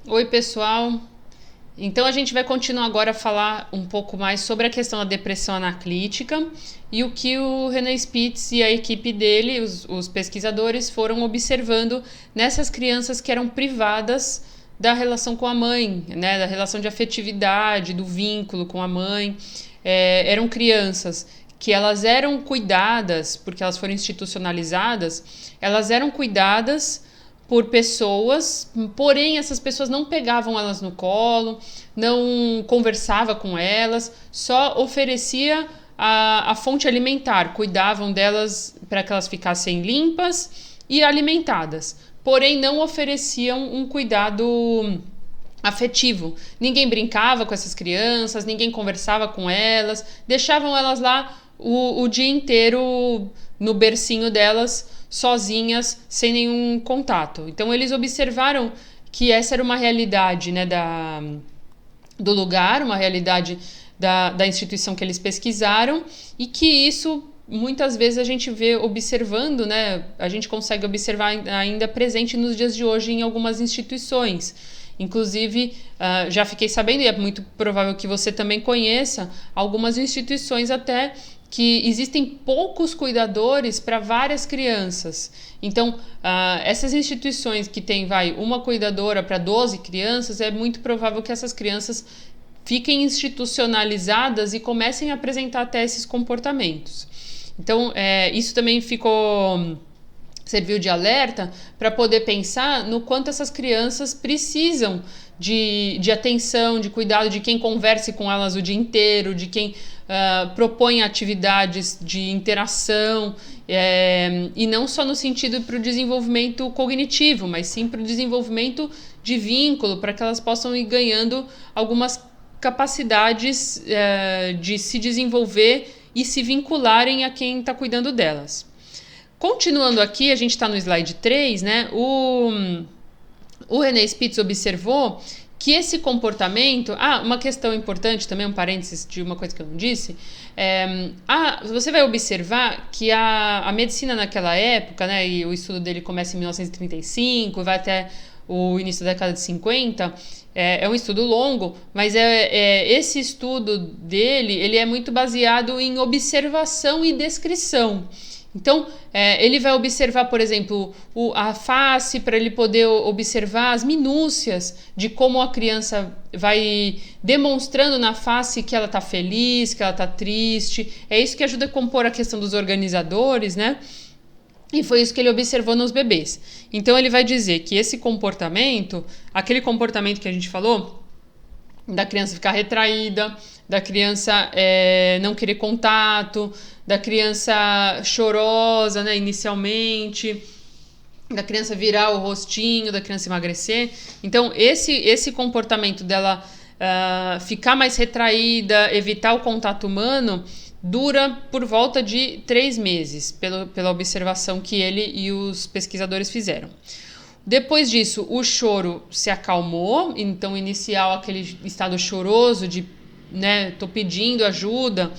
Oi, pessoal. Então a gente vai continuar agora a falar um pouco mais sobre a questão da depressão analítica e o que o René Spitz e a equipe dele, os pesquisadores, foram observando nessas crianças que eram privadas da relação com a mãe, né, da relação de afetividade, do vínculo com a mãe. Eram crianças que elas eram cuidadas, porque elas foram institucionalizadas, elas eram cuidadas por pessoas, porém essas pessoas não pegavam elas no colo, não conversava com elas, só oferecia a fonte alimentar, cuidavam delas para que elas ficassem limpas e alimentadas, porém não ofereciam um cuidado afetivo. Ninguém brincava com essas crianças, ninguém conversava com elas, deixavam elas lá o dia inteiro no bercinho delas, sozinhas, sem nenhum contato. Então eles observaram que essa era uma realidade, né, do lugar, uma realidade da instituição que eles pesquisaram, e que isso muitas vezes a gente vê observando, né, a gente consegue observar ainda presente nos dias de hoje em algumas instituições. Inclusive, já fiquei sabendo, e é muito provável que você também conheça, algumas instituições até que existem poucos cuidadores para várias crianças. Então, essas instituições que têm, uma cuidadora para 12 crianças, é muito provável que essas crianças fiquem institucionalizadas e comecem a apresentar até esses comportamentos. Então, isso também serviu de alerta para poder pensar no quanto essas crianças precisam de atenção, de cuidado, de quem converse com elas o dia inteiro, de quem propõe atividades de interação, e não só no sentido para o desenvolvimento cognitivo, mas sim para o desenvolvimento de vínculo, para que elas possam ir ganhando algumas capacidades de se desenvolver e se vincularem a quem está cuidando delas. Continuando aqui, a gente está no slide 3, né? O René Spitz observou que esse comportamento... uma questão importante também, um parênteses de uma coisa que eu não disse. Você vai observar que a medicina naquela época, né, e o estudo dele começa em 1935, vai até o início da década de 50, é um estudo longo, mas esse estudo dele ele é muito baseado em observação e descrição. Então, ele vai observar, por exemplo, a face, para ele poder observar as minúcias de como a criança vai demonstrando na face que ela está feliz, que ela está triste. É isso que ajuda a compor a questão dos organizadores, né? E foi isso que ele observou nos bebês. Então, ele vai dizer que esse comportamento, aquele comportamento que a gente falou, da criança ficar retraída, da criança não querer contato, da criança chorosa, né, inicialmente, da criança virar o rostinho, da criança emagrecer. Então, esse comportamento dela ficar mais retraída, evitar o contato humano, dura por volta de 3 meses, pela observação que ele e os pesquisadores fizeram. Depois disso, o choro se acalmou, então inicial aquele estado choroso de, né, tô pedindo ajuda,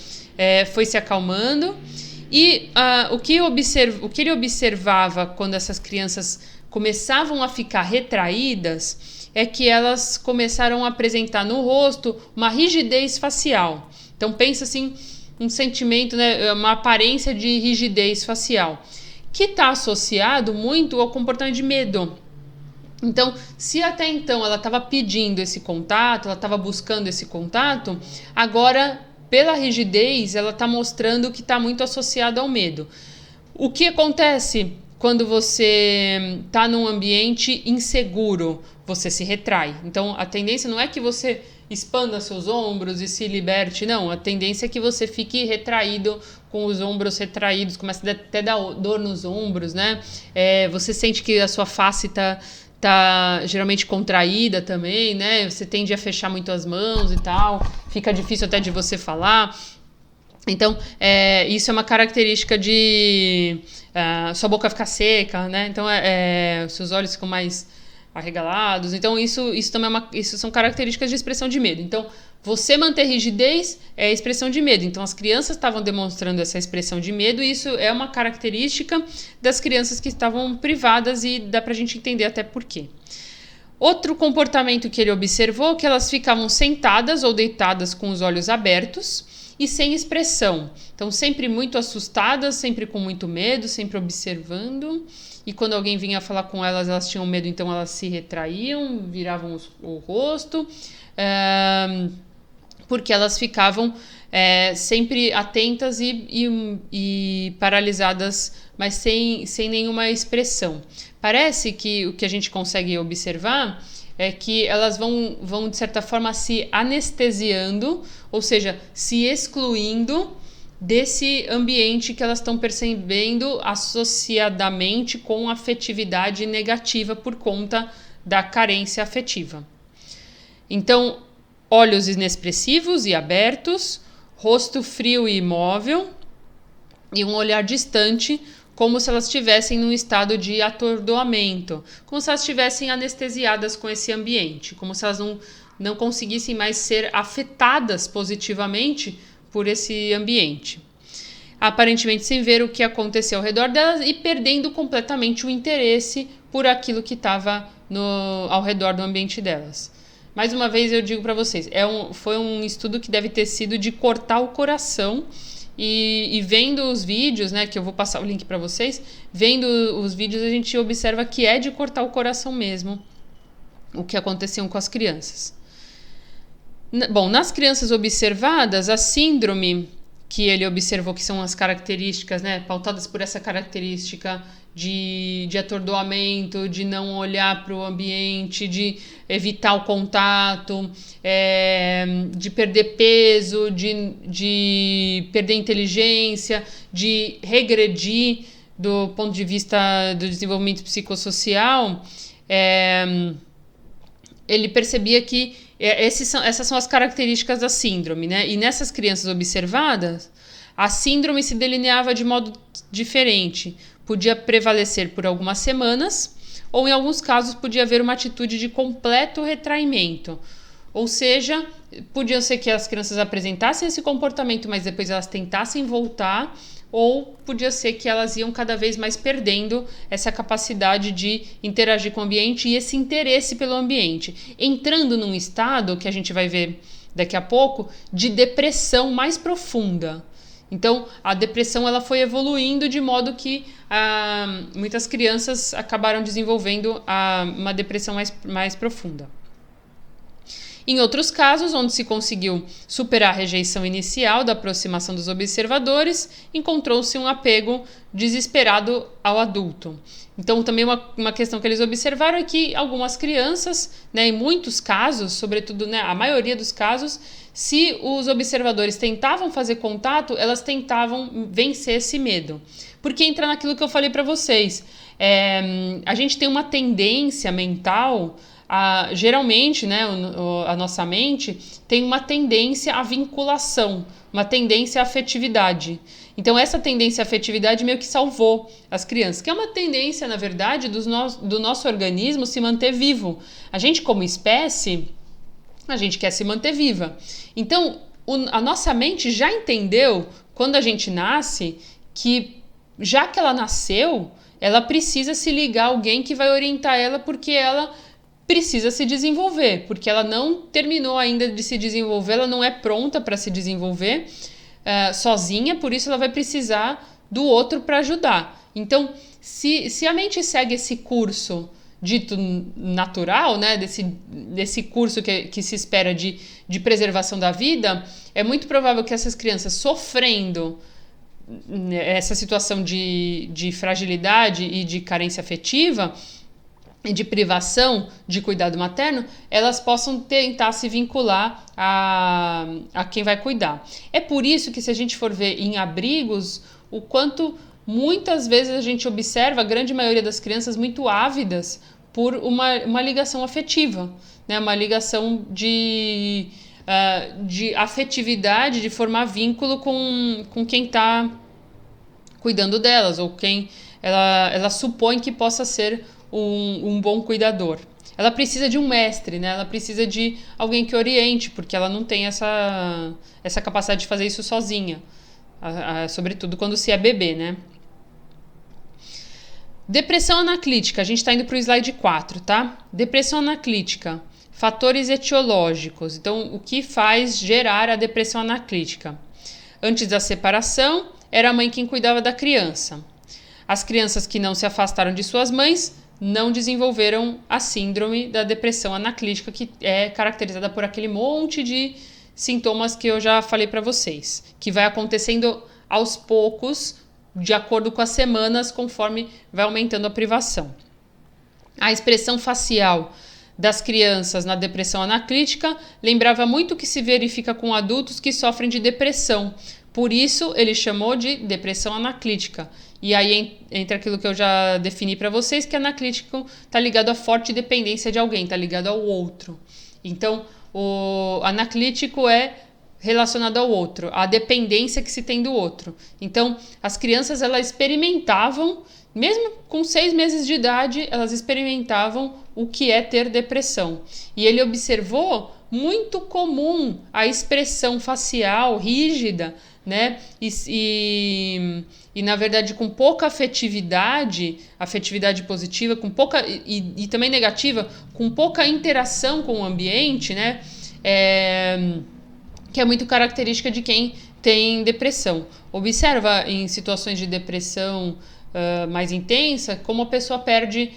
foi se acalmando. E o que ele observava quando essas crianças começavam a ficar retraídas é que elas começaram a apresentar no rosto uma rigidez facial. Então pensa assim, um sentimento, né, uma aparência de rigidez facial, que está associado muito ao comportamento de medo. Então, se até então ela estava pedindo esse contato, ela estava buscando esse contato, agora, pela rigidez, ela está mostrando que está muito associado ao medo. O que acontece quando você está num ambiente inseguro? Você se retrai. Então, a tendência não é que você expanda seus ombros e se liberte, não. A tendência é que você fique retraído, com os ombros retraídos, começa até dar dor nos ombros, né? Você sente que a sua face tá geralmente contraída também, né? Você tende a fechar muito as mãos e tal, fica difícil até de você falar. Então, isso é uma característica de sua boca ficar seca, né? Então, seus olhos ficam mais arregalados. Então, isso também isso são características de expressão de medo. Então, você manter rigidez é expressão de medo. Então, as crianças estavam demonstrando essa expressão de medo, e isso é uma característica das crianças que estavam privadas, e dá pra gente entender até por quê. Outro comportamento que ele observou é que elas ficavam sentadas ou deitadas com os olhos abertos e sem expressão. Então, sempre muito assustadas, sempre com muito medo, sempre observando. E quando alguém vinha falar com elas, elas tinham medo, então elas se retraíam, viravam o rosto, porque elas ficavam sempre atentas e paralisadas, mas sem nenhuma expressão. Parece que o que a gente consegue observar é que elas vão de certa forma, se anestesiando, ou seja, se excluindo desse ambiente que elas estão percebendo associadamente com afetividade negativa por conta da carência afetiva. Então, olhos inexpressivos e abertos, rosto frio e imóvel e um olhar distante, como se elas estivessem num estado de atordoamento, como se elas estivessem anestesiadas com esse ambiente, como se elas não conseguissem mais ser afetadas positivamente por esse ambiente. Aparentemente sem ver o que aconteceu ao redor delas e perdendo completamente o interesse por aquilo que estava ao redor do ambiente delas. Mais uma vez eu digo para vocês, foi um estudo que deve ter sido de cortar o coração. E vendo os vídeos, né, que eu vou passar o link para vocês, vendo os vídeos a gente observa que é de cortar o coração mesmo o que aconteceu com as crianças. Bom, nas crianças observadas, a síndrome que ele observou, que são as características, né, pautadas por essa característica de atordoamento, de não olhar para o ambiente, de evitar o contato, de perder peso, de perder inteligência, de regredir do ponto de vista do desenvolvimento psicossocial, ele percebia que essas são as características da síndrome, né? E nessas crianças observadas, a síndrome se delineava de modo diferente. Podia prevalecer por algumas semanas, ou em alguns casos podia haver uma atitude de completo retraimento. Ou seja, podia ser que as crianças apresentassem esse comportamento, mas depois elas tentassem voltar, ou podia ser que elas iam cada vez mais perdendo essa capacidade de interagir com o ambiente e esse interesse pelo ambiente, entrando num estado, que a gente vai ver daqui a pouco, de depressão mais profunda. Então, a depressão ela foi evoluindo de modo que muitas crianças acabaram desenvolvendo uma depressão mais profunda. Em outros casos, onde se conseguiu superar a rejeição inicial da aproximação dos observadores, encontrou-se um apego desesperado ao adulto. Então, também uma questão que eles observaram é que algumas crianças, né, em muitos casos, sobretudo, né, a maioria dos casos, se os observadores tentavam fazer contato, elas tentavam vencer esse medo. Porque entra naquilo que eu falei para vocês. A gente tem uma tendência mental... geralmente, né, a nossa mente tem uma tendência à vinculação, uma tendência à afetividade. Então, essa tendência à afetividade meio que salvou as crianças, que é uma tendência, na verdade, do nosso organismo se manter vivo. A gente, como espécie, a gente quer se manter viva. Então, a nossa mente já entendeu, quando a gente nasce, que já que ela nasceu, ela precisa se ligar a alguém que vai orientar ela, porque ela precisa se desenvolver, porque ela não terminou ainda de se desenvolver, ela não é pronta para se desenvolver sozinha, por isso ela vai precisar do outro para ajudar. Então, se a mente segue esse curso dito natural, né, desse curso que se espera de preservação da vida, é muito provável que essas crianças sofrendo essa situação de fragilidade e de carência afetiva, de privação de cuidado materno, elas possam tentar se vincular a quem vai cuidar. É por isso que, se a gente for ver em abrigos, o quanto muitas vezes a gente observa a grande maioria das crianças muito ávidas por uma ligação afetiva, né? Uma ligação de afetividade, de formar vínculo com quem está cuidando delas, ou quem ela supõe que possa ser um bom cuidador. Ela precisa de um mestre, né? Ela precisa de alguém que oriente, porque ela não tem essa capacidade de fazer isso sozinha, sobretudo quando se é bebê, né? Depressão anaclítica, a gente está indo para o slide 4, tá? Depressão anaclítica, fatores etiológicos. Então, o que faz gerar a depressão anaclítica? Antes da separação, era a mãe quem cuidava da criança. As crianças que não se afastaram de suas mães não desenvolveram a síndrome da depressão anaclítica, que é caracterizada por aquele monte de sintomas que eu já falei para vocês, que vai acontecendo aos poucos, de acordo com as semanas, conforme vai aumentando a privação. A expressão facial das crianças na depressão anaclítica lembrava muito o que se verifica com adultos que sofrem de depressão. Por isso, ele chamou de depressão anaclítica. E aí entra aquilo que eu já defini para vocês, que anaclítico está ligado à forte dependência de alguém, está ligado ao outro. Então, o anaclítico é relacionado ao outro, a dependência que se tem do outro. Então, as crianças, elas experimentavam, mesmo com 6 meses de idade, elas experimentavam o que é ter depressão. E ele observou muito comum a expressão facial rígida, né? E na verdade, com pouca afetividade positiva, com pouca e também negativa, com pouca interação com o ambiente, né? Que é muito característica de quem tem depressão. Observa em situações de depressão mais intensa como a pessoa perde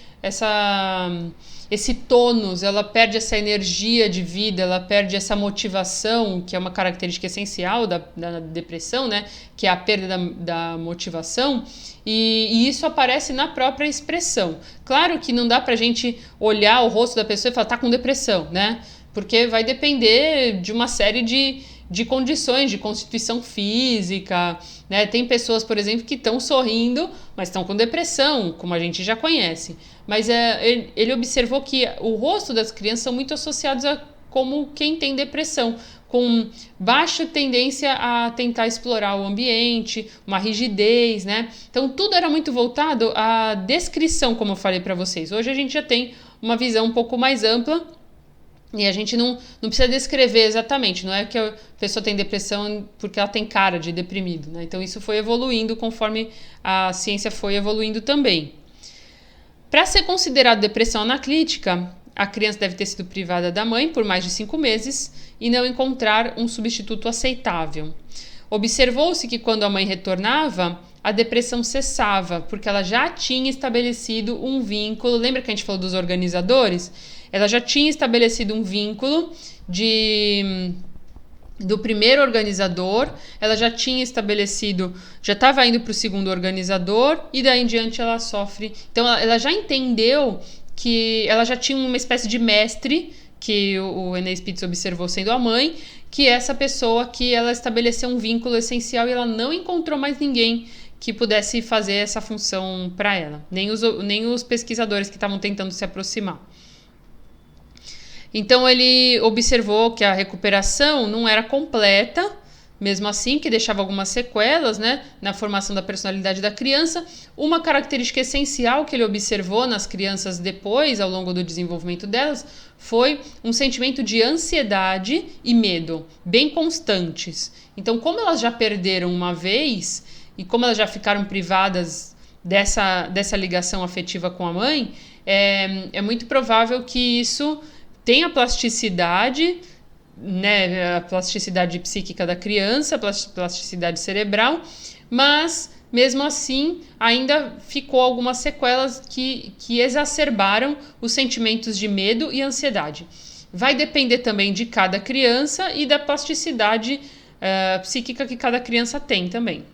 esse tônus, ela perde essa energia de vida, ela perde essa motivação, que é uma característica essencial da depressão, né? Que é a perda da motivação, e isso aparece na própria expressão. Claro que não dá pra gente olhar o rosto da pessoa e falar, tá com depressão, né? Porque vai depender de uma série de condições, de constituição física, né? Tem pessoas, por exemplo, que estão sorrindo, mas estão com depressão, como a gente já conhece. Mas ele observou que o rosto das crianças são muito associados a como quem tem depressão, com baixa tendência a tentar explorar o ambiente, uma rigidez, né? Então, tudo era muito voltado à descrição, como eu falei para vocês. Hoje a gente já tem uma visão um pouco mais ampla, e a gente não precisa descrever exatamente, não é que a pessoa tem depressão porque ela tem cara de deprimido, né? Então isso foi evoluindo conforme a ciência foi evoluindo também. Para ser considerado depressão anaclítica, a criança deve ter sido privada da mãe por mais de 5 meses e não encontrar um substituto aceitável. Observou-se que quando a mãe retornava, a depressão cessava, porque ela já tinha estabelecido um vínculo. Lembra que a gente falou dos organizadores? Ela já tinha estabelecido um vínculo do primeiro organizador, ela já tinha estabelecido, já estava indo para o segundo organizador, e daí em diante ela sofre. Então ela já entendeu que ela já tinha uma espécie de mestre, que o René Spitz observou sendo a mãe, que é essa pessoa que ela estabeleceu um vínculo essencial e ela não encontrou mais ninguém que pudesse fazer essa função para ela, nem os pesquisadores que estavam tentando se aproximar. Então ele observou que a recuperação não era completa, mesmo assim, que deixava algumas sequelas, né, na formação da personalidade da criança. Uma característica essencial que ele observou nas crianças depois, ao longo do desenvolvimento delas, foi um sentimento de ansiedade e medo, bem constantes. Então, como elas já perderam uma vez e como elas já ficaram privadas dessa ligação afetiva com a mãe, é muito provável que isso tenha plasticidade, né, a plasticidade psíquica da criança, a plasticidade cerebral, mas mesmo assim ainda ficou algumas sequelas que exacerbaram os sentimentos de medo e ansiedade. Vai depender também de cada criança e da plasticidade psíquica que cada criança tem também.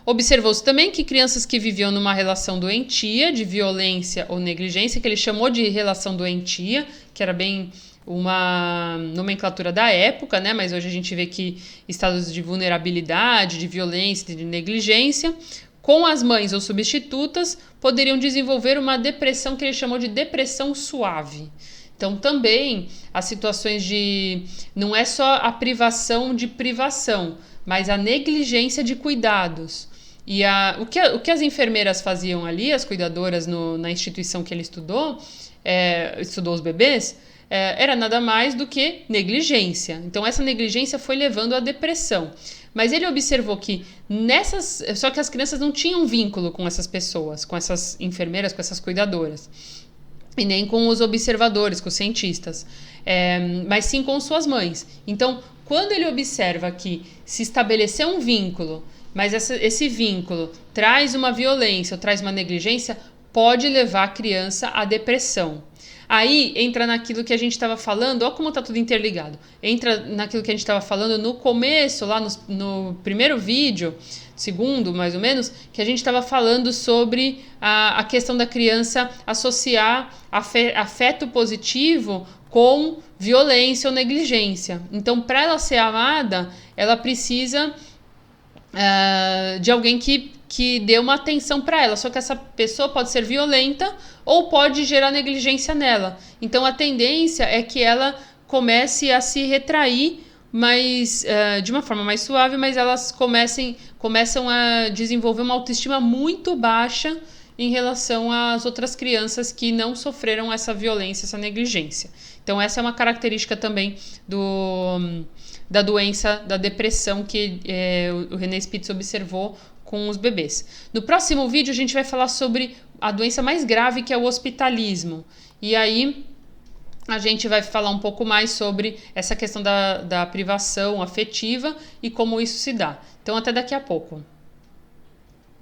Observou-se também que crianças que viviam numa relação doentia, de violência ou negligência, que ele chamou de relação doentia, que era bem uma nomenclatura da época, né? Mas hoje a gente vê que estados de vulnerabilidade, de violência, de negligência, com as mães ou substitutas, poderiam desenvolver uma depressão que ele chamou de depressão suave. Então, também as situações de... não é só a privação de privação, mas a negligência de cuidados. E o que as enfermeiras faziam ali, as cuidadoras na instituição que ele estudou os bebês, era nada mais do que negligência. Então, essa negligência foi levando à depressão. Mas ele observou que só que as crianças não tinham vínculo com essas pessoas, com essas enfermeiras, com essas cuidadoras. E nem com os observadores, com os cientistas, mas sim com suas mães. Então, quando ele observa que se estabeleceu um vínculo, mas esse vínculo traz uma violência ou traz uma negligência, pode levar a criança à depressão. Aí entra naquilo que a gente estava falando, olha como está tudo interligado. Entra naquilo que a gente estava falando no começo, lá no primeiro vídeo, segundo mais ou menos, que a gente estava falando sobre a questão da criança associar afeto positivo com violência ou negligência. Então, para ela ser amada, ela precisa de alguém que dê uma atenção para ela. Só que essa pessoa pode ser violenta ou pode gerar negligência nela. Então, a tendência é que ela comece a se retrair, mas de uma forma mais suave, mas elas começam a desenvolver uma autoestima muito baixa em relação às outras crianças que não sofreram essa violência, essa negligência. Então, essa é uma característica também da doença, da depressão que o René Spitz observou com os bebês. No próximo vídeo, a gente vai falar sobre a doença mais grave, que é o hospitalismo. E aí, a gente vai falar um pouco mais sobre essa questão da privação afetiva e como isso se dá. Então, até daqui a pouco.